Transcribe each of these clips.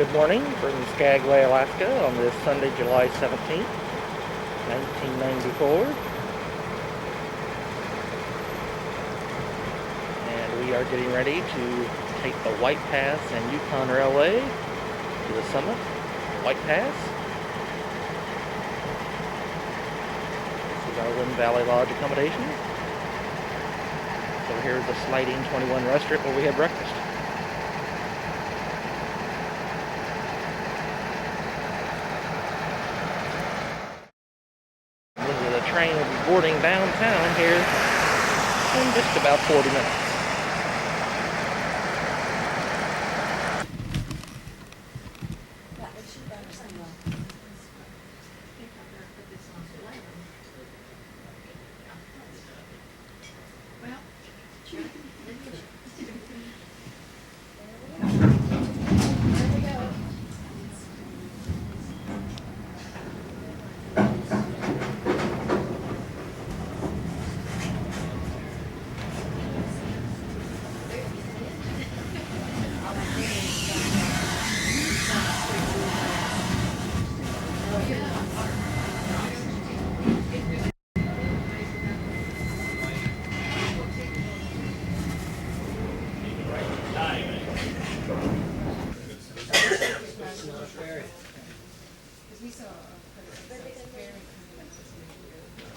Good morning from Skagway, Alaska on this Sunday, July 17th, 1994. And we are getting ready to take the White Pass and Yukon Railway to the summit, White Pass. This is our Wind Valley Lodge accommodation. So here's the sliding 21 restaurant where we had breakfast. The train will be boarding downtown here in just about 40 minutes.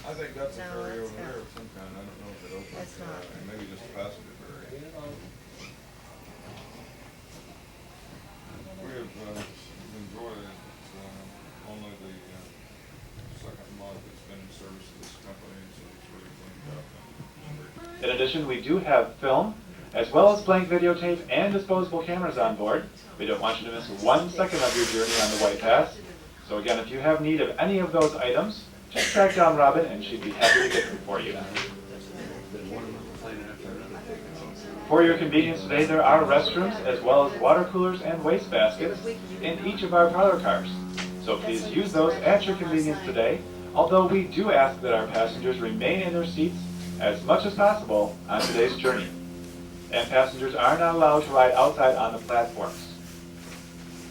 I think that's a ferry over there of some kind. I don't know if it opens. That's not. Maybe just a passenger ferry. We have enjoyed it. It's only the second month it's been in service to this company, so it's really cleaned up. In addition, we do have film, as well as blank videotape and disposable cameras on board. We don't want you to miss 1 second of your journey on the White Pass. So again, if you have need of any of those items, just track down Robin and she'd be happy to get them for you. For your convenience today, there are restrooms as well as water coolers and waste baskets in each of our parlor cars. So please use those at your convenience today, although we do ask that our passengers remain in their seats as much as possible on today's journey. And passengers are not allowed to ride outside on the platforms.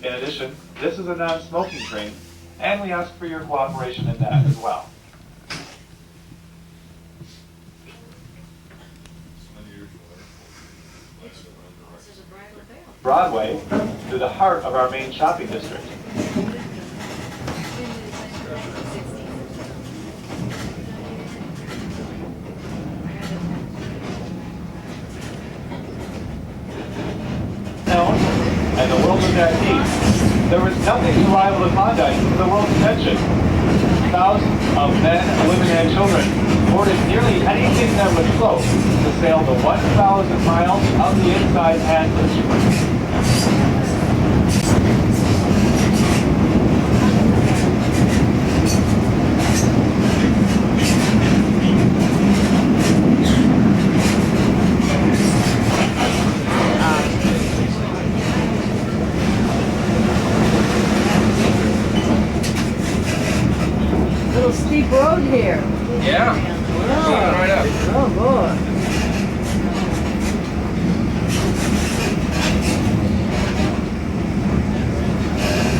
In addition, this is a non-smoking train, and we ask for your cooperation in that as well. Broadway through the heart of our main shopping district. And the world was at peace. There was nothing to rival the Klondike for the world's attention. Thousands of men, women, and children boarded nearly anything that would float to sail the 1,000 miles of the inside passage. Steep road here. Yeah. Oh, Right up. oh boy.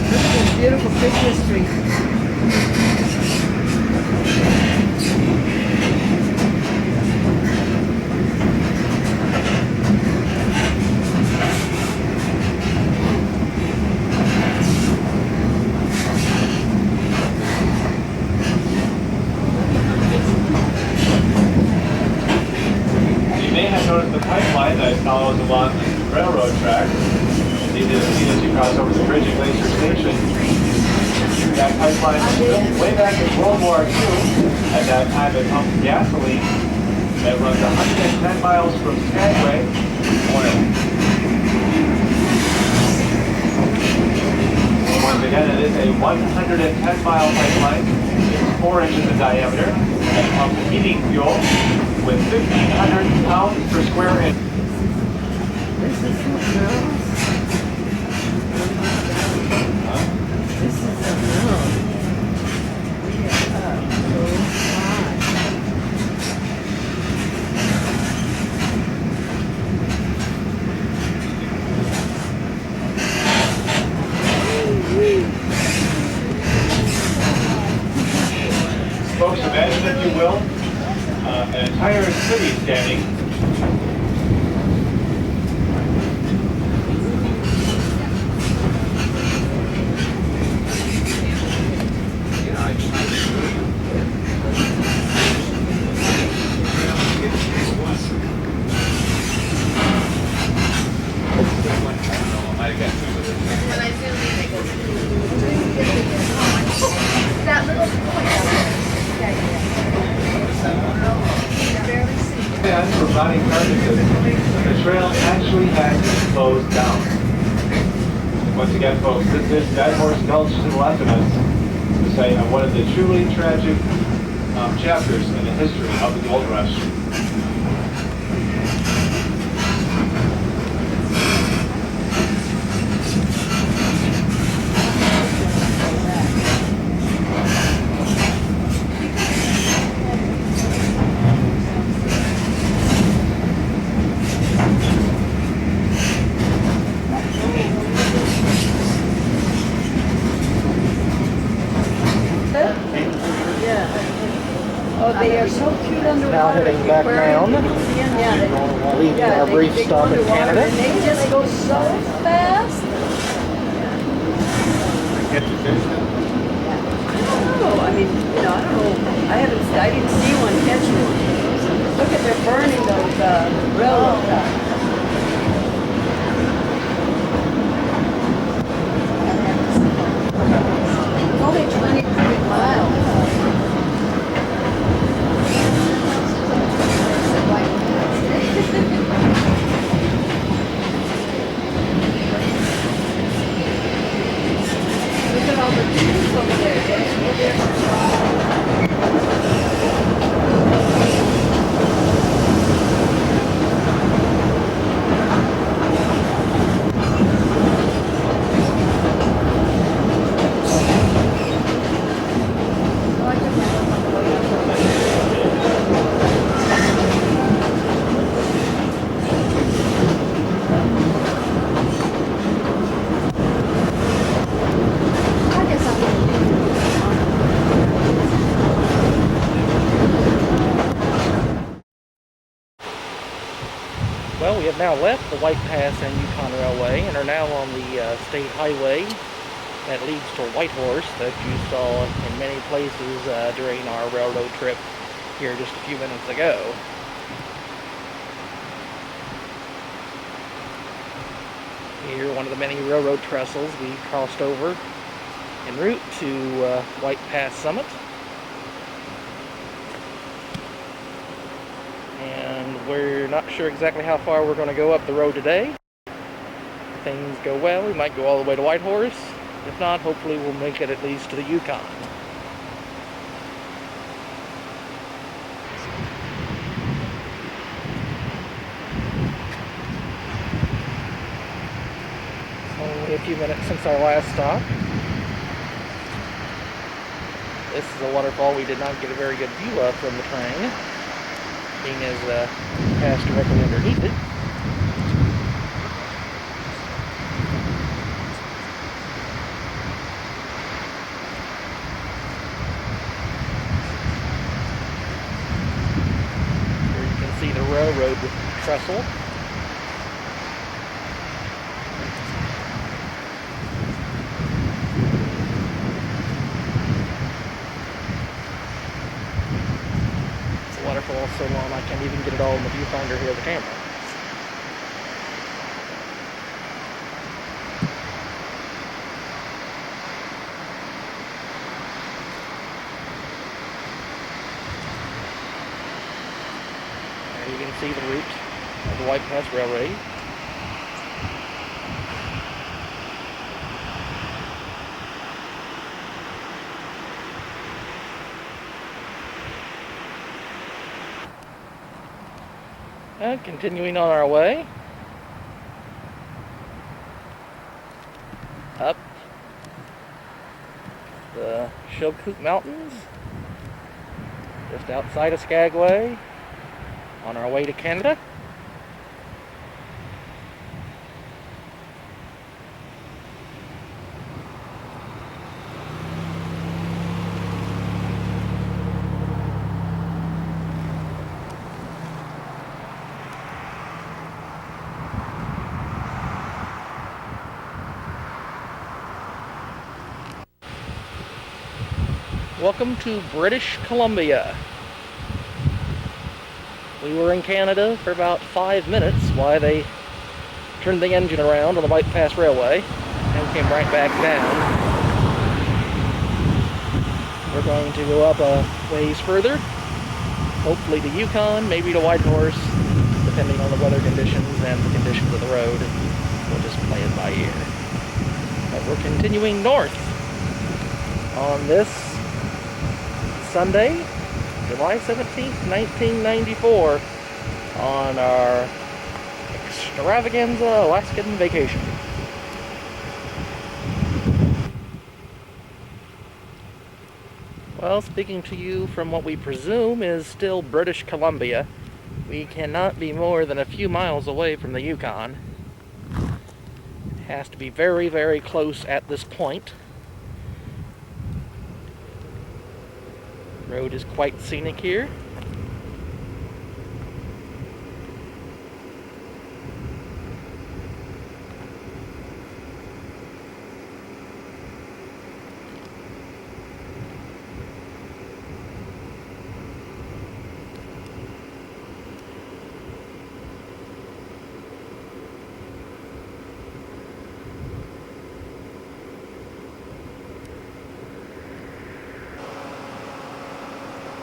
This is a beautiful Christmas tree. The pipeline that follows along the railroad track. You can see as you cross over the bridge at Glacier Station. That pipeline was built way back in World War II. At that time it pumped gasoline that runs 110 miles from Skagway oil. Once again, it is a 110-mile pipeline. It's 4 inches in diameter and pumps heating fuel with 1,500 pounds per square inch. This is something else. This is something else. We are up so high. will, an entire city standing. That little point. And for rotting carcasses, the trail actually had to close down. Once again, folks, this is Dead Horse Gulch in Letterman's, the site of one of the truly tragic chapters in the history of the gold rush. Oh, they are so cute underwater. Now heading back down. Yeah, Leaving our brief they stop go in underwater Canada. and they just go so fast. Oh, I mean, I don't know. I didn't see one catch one. Look at they're burning those railroad tracks. It's only 23 miles. Look at all the trees over Well, we have now left the White Pass and Yukon Railway and are now on the state highway that leads to Whitehorse that you saw in many places during our railroad trip here just a few minutes ago. Here, one of the many railroad trestles we crossed over en route to White Pass Summit. And we're not sure exactly how far we're going to go up the road today. If things go well, we might go all the way to Whitehorse. If not, hopefully we'll make it at least to the Yukon. Only a few minutes since our last stop. This is a waterfall we did not get a very good view of from the train, being as passed directly underneath it. Here you can see the railroad trestle. The waterfall is so long I can't even get it all in the viewfinder here of the camera. There you can see the route of the White Pass Railway. And continuing on our way up the Shogcoop Mountains, just outside of Skagway, on our way to Canada. Welcome to British Columbia. We were in Canada for about 5 minutes while they turned the engine around on the White Pass Railway and came right back down. We're going to go up a ways further, hopefully to Yukon, maybe to Whitehorse, depending on the weather conditions and the conditions of the road. We'll just play it by ear. But we're continuing north on this Sunday, July 17th, 1994, on our extravaganza Alaskan vacation. Well, speaking to you from what we presume is still British Columbia, we cannot be more than a few miles away from the Yukon. It has to be very, very close at this point. The road is quite scenic here.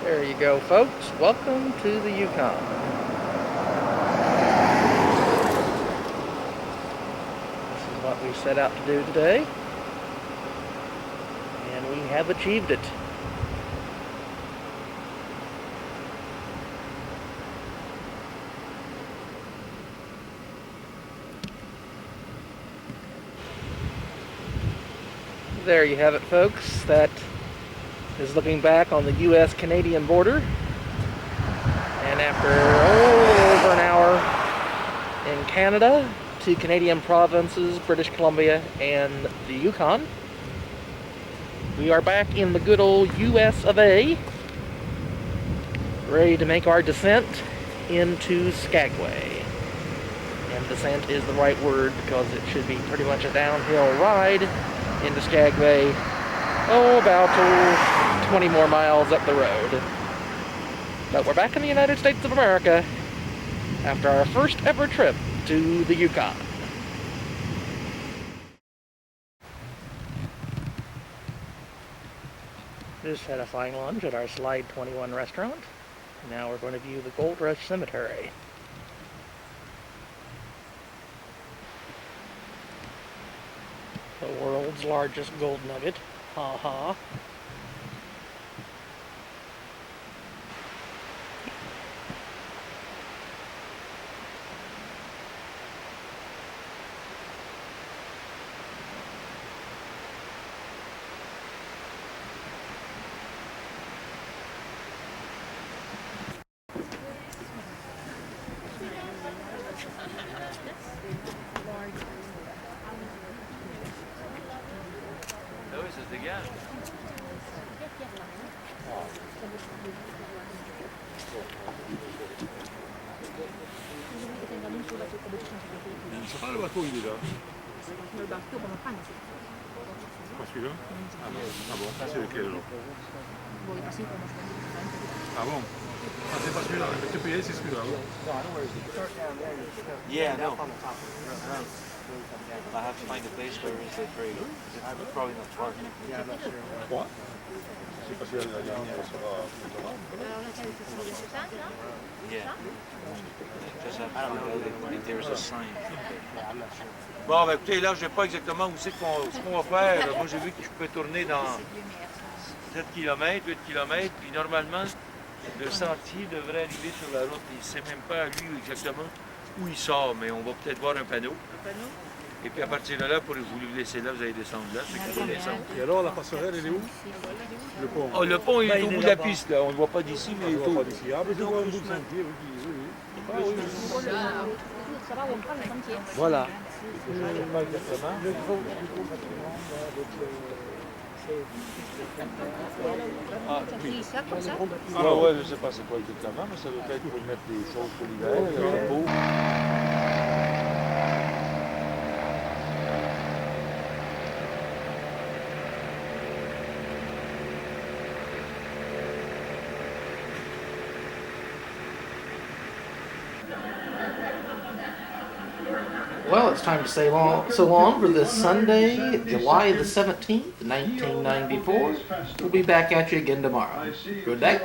There you go, folks. Welcome to the Yukon. This is what we set out to do today, and we have achieved it. There you have it, folks. That is looking back on the U.S.-Canadian border. And after over an hour in Canada, 2 Canadian provinces, British Columbia and the Yukon, we are back in the good old U.S. of A., ready to make our descent into Skagway. And descent is the right word because it should be pretty much a downhill ride into Skagway, about 20 more miles up the road. But we're back in the United States of America after our first ever trip to the Yukon. Just had a fine lunch at our Slide 21 restaurant. Now we're going to view the Gold Rush Cemetery. The world's largest gold nugget. Ha ha. Ah, le bateau il est là. Le bateau qu'on prend, c'est Pas celui-là? Ah bon, c'est lequel alors? bon, il est passé comme Ah bon? Ah c'est pas celui-là, le TPS c'est celui-là. Yeah, no. I have to find a place where it's free. It's probably not far. Quoi? C'est pas celui-là, la dernière sera plus tard. Yeah. Just have to find out if there's a sign. Bon, ben écoutez, là, je ne sais pas exactement où c'est ce qu'on va faire. Moi, j'ai vu que je peux tourner dans 7 km, 8 km, puis normalement, le sentier devrait arriver sur la route. Il ne sait même pas, lui, exactement où il sort, mais on va peut-être voir un panneau. Et puis à partir de là, pour vous le laisser là, vous allez descendre là, ceux qui veulent descendre. Et alors, la passerelle, elle est où? Le pont. Oh, le pont il est au bout de la piste, là. On ne le voit pas d'ici, mais il est au bout. d'ici. Ah, mais je vois un bout de sentier, oui. Voilà. Ah, oui. Ah ouais, je sais pas c'est quoi exactement, mais ça doit être pour mettre des choses pour l'hiver, le repos. Well, it's time to say so long for this Sunday, July the 17th, 1994. We'll be back at you again tomorrow. Good day.